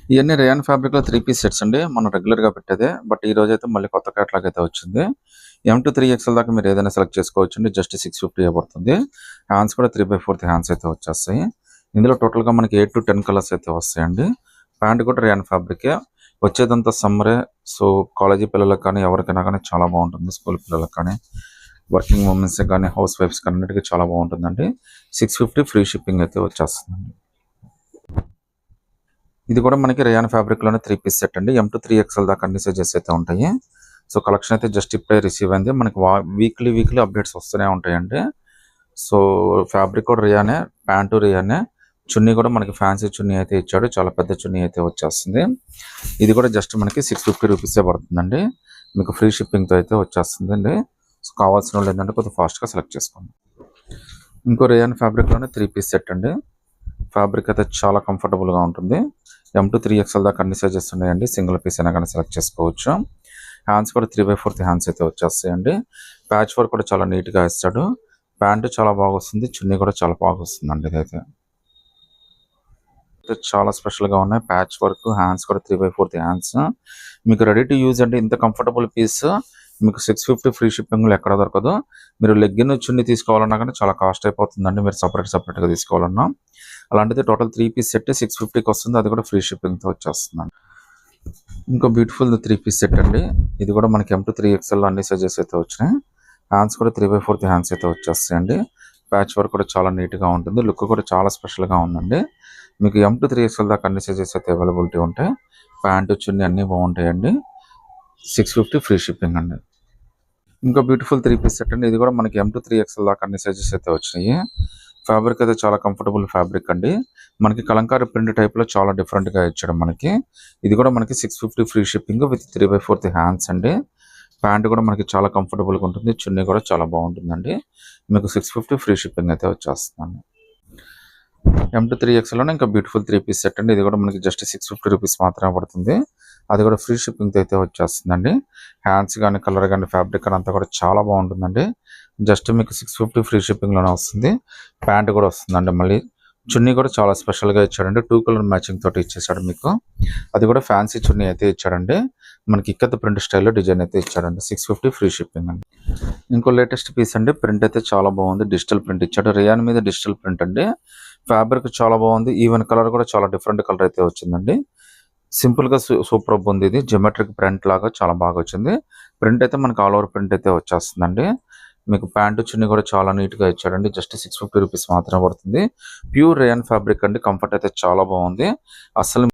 ఇవన్నీ రేయాన్ ఫ్యాబ్రిక్‌లో 3 piece sets అండి. మనం రెగ్యులర్‌గా పెట్టేదే. బట్ ఈ రోజైతే మళ్ళీ కొత్త కేటలాగ్ అయితే వచ్చింది. M-3 ఎక్స్ఎల్ దాకా మీరు ఏదైనా సెలెక్ట్ చేసుకోవచ్చండి. జస్ట్ 650 పడుతుంది. హ్యాండ్స్ కూడా 3/4 హ్యాండ్స్ అయితే వచ్చేస్తాయి. ఇందులో టోటల్‌గా మనకి 8-10 కలర్స్ అయితే వస్తాయండి. ప్యాంట్ కూడా రేయాన్ ఫ్యాబ్రికే. వచ్చేదంతా సమ్మరే. సో, కాలేజీ పిల్లలకి కానీ, ఎవరికైనా కానీ చాలా బాగుంటుంది. స్కూల్ పిల్లలకి కానీ, వర్కింగ్ ఉమెన్స్‌కి కానీ, హౌస్ వైఫ్స్‌కి అన్నిటికీ చాలా బాగుంటుందండి. 650 ఫ్రీ షిప్పింగ్ అయితే వచ్చేస్తుందండి. ఇది కూడా మనకి రేయాన్ ఫ్యాబ్రిక్‌లోనే 3 పీస్ సెట్ అండి. M-3 ఎక్స్ఎల్ దాకా అన్ని సైజెస్ అయితే ఉంటాయి. సో, కలెక్షన్ అయితే జస్ట్ ఇప్పుడే రిసీవ్ అయింది. మనకి వీక్లీ అప్డేట్స్ వస్తూనే ఉంటాయండి. సో, ఫ్యాబ్రిక్ కూడా రేయానే, ప్యాంటు రేయానే, చున్నీ కూడా మనకి ఫ్యాన్సీ చున్నీ అయితే ఇచ్చాడు. చాలా పెద్ద చున్నీ అయితే వచ్చేస్తుంది. ఇది కూడా జస్ట్ మనకి 650 రూపీసే పడుతుందండి. మీకు ఫ్రీ షిప్పింగ్‌తో అయితే వచ్చేస్తుందండి. సో, కావాల్సిన వాళ్ళు ఏంటంటే కొద్దిగా ఫాస్ట్‌గా సెలెక్ట్ చేసుకోండి. ఇంకో రేయాన్ ఫ్యాబ్రిక్‌లోనే 3 పీస్ సెట్ అండి. ఫ్యాబ్రిక్ అయితే చాలా కంఫర్టబుల్‌గా ఉంటుంది. M-3 ఎక్స్ఎల్ దాకా అన్ని సైజెస్ ఉన్నాయండి. సింగిల్ పీస్ అయినా కానీ సెలెక్ట్ చేసుకోవచ్చు. హ్యాండ్స్ కూడా 3/4 హ్యాండ్స్ అయితే వచ్చేస్తాయండి. ప్యాచ్ వర్క్ కూడా చాలా నీట్‌గా ఇస్తాడు. ప్యాంటు చాలా బాగా వస్తుంది. చున్నీ కూడా చాలా బాగా వస్తుందండి ఇదైతే. చాలా స్పెషల్‌గా ఉన్నాయి. ప్యాచ్ వర్క్, హ్యాండ్స్ కూడా 3/4 హ్యాండ్స్. మీకు రెడీ టు యూజ్ అంటే ఇంత కంఫర్టబుల్ పీస్ మీకు 650 ఫ్రీ షిప్పింగ్‌లో ఎక్కడ దొరకదు. మీరు లెగ్గిన్, చున్నీ తీసుకోవాలన్నా కానీ చాలా కాస్ట్ అయిపోతుందండి. మీరు సెపరేట్‌గా తీసుకోవాలన్నా. అలాంటిది టోటల్ 3 పీస్ సెట్ 650కి వస్తుంది. అది కూడా ఫ్రీ షిప్పింగ్‌తో వచ్చేస్తుందండి. ఇంకో బ్యూటిఫుల్ 3 పీస్ సెట్ అండి. ఇది కూడా మనకి M-3 ఎక్స్ఎల్‌లో అన్ని సైజెస్ అయితే వచ్చినాయి. హ్యాండ్స్ కూడా 3/4 హ్యాండ్స్ అయితే వచ్చేస్తాయండి. ప్యాచ్ వర్క్ కూడా చాలా నీట్‌గా ఉంటుంది. లుక్ కూడా చాలా స్పెషల్‌గా ఉందండి. మీకు M-3 ఎక్స్ఎల్ దాకా అన్ని సైజెస్ అయితే అవైలబిలిటీ ఉంటాయి. ప్యాంటు, చున్నీ అన్నీ బాగుంటాయండి. 650 ఫ్రీ షిప్పింగ్ అండి. ఇంకో బ్యూటిఫుల్ 3 పీస్ సెట్ అండి. ఇది కూడా మనకి M-3 ఎక్స్ఎల్ దాకా అన్ని సైజెస్ అయితే వచ్చినాయి. ఫ్యాబ్రిక్ అయితే చాలా కంఫర్టబుల్ ఫ్యాబ్రిక్ అండి. మనకి కలంకారీ ప్రింట్ టైప్‌లో చాలా డిఫరెంట్‌గా ఇచ్చాడు మనకి. ఇది కూడా మనకి 650 ఫ్రీ షిప్పింగ్ విత్ 3/4 హ్యాండ్స్ అండి. ప్యాంట్ కూడా మనకి చాలా కంఫర్టబుల్‌గా ఉంటుంది. చున్నీ కూడా చాలా బాగుంటుందండి. మీకు 650 ఫ్రీ షిప్పింగ్ అయితే వచ్చేస్తుందండి. M-3 ఎక్స్ఎల్‌లోనే ఇంకా బ్యూటిఫుల్ 3 పీస్ సెట్ అండి. ఇది కూడా మనకి జస్ట్ 650 రూపీస్ మాత్రమే పడుతుంది. అది కూడా ఫ్రీ షిప్పింగ్‌తో అయితే వచ్చేస్తుందండి. హ్యాండ్స్ కానీ, కలర్ కానీ, ఫ్యాబ్రిక్ కానీ అంతా కూడా చాలా బాగుంటుందండి. జస్ట్ మీకు 650 ఫ్రీ షిప్పింగ్‌లోనే వస్తుంది. ప్యాంట్ కూడా వస్తుందండి మళ్ళీ. చున్నీ కూడా చాలా స్పెషల్‌గా ఇచ్చాడండి. 2 కలర్ మ్యాచింగ్ తోటి ఇచ్చేసాడు మీకు. అది కూడా ఫ్యాన్సీ చున్నీ అయితే ఇచ్చాడండి. మనకి ఇక్కత్ ప్రింట్ స్టైల్‌లో డిజైన్ అయితే ఇచ్చాడండి. 650 ఫ్రీ షిప్పింగ్ అండి. ఇంకో లేటెస్ట్ పీస్ అండి. ప్రింట్ అయితే చాలా బాగుంది. డిజిటల్ ప్రింట్ ఇచ్చాడు. రేయాన్ మీద డిజిటల్ ప్రింట్ అండి. ఫ్యాబ్రిక్ చాలా బాగుంది. ఈవెన్ కలర్ కూడా చాలా డిఫరెంట్ కలర్ అయితే వచ్చిందండి. సింపుల్‌గా సూపర్బ్ ఉంది ఇది. జియోమెట్రిక్ ప్రింట్ లాగా చాలా బాగా వచ్చింది. ప్రింట్ అయితే మనకి ఆల్ ఓవర్ ప్రింట్ అయితే వచ్చేస్తుందండి. మీకు ప్యాంటు, చున్నీ కూడా చాలా నీట్‌గా ఇచ్చాడండి. జస్ట్ 650 రూపీస్ మాత్రమే పడుతుంది. ప్యూర్ రేయాన్ ఫ్యాబ్రిక్ అండి. కంఫర్ట్ అయితే చాలా బాగుంది. అస్సలు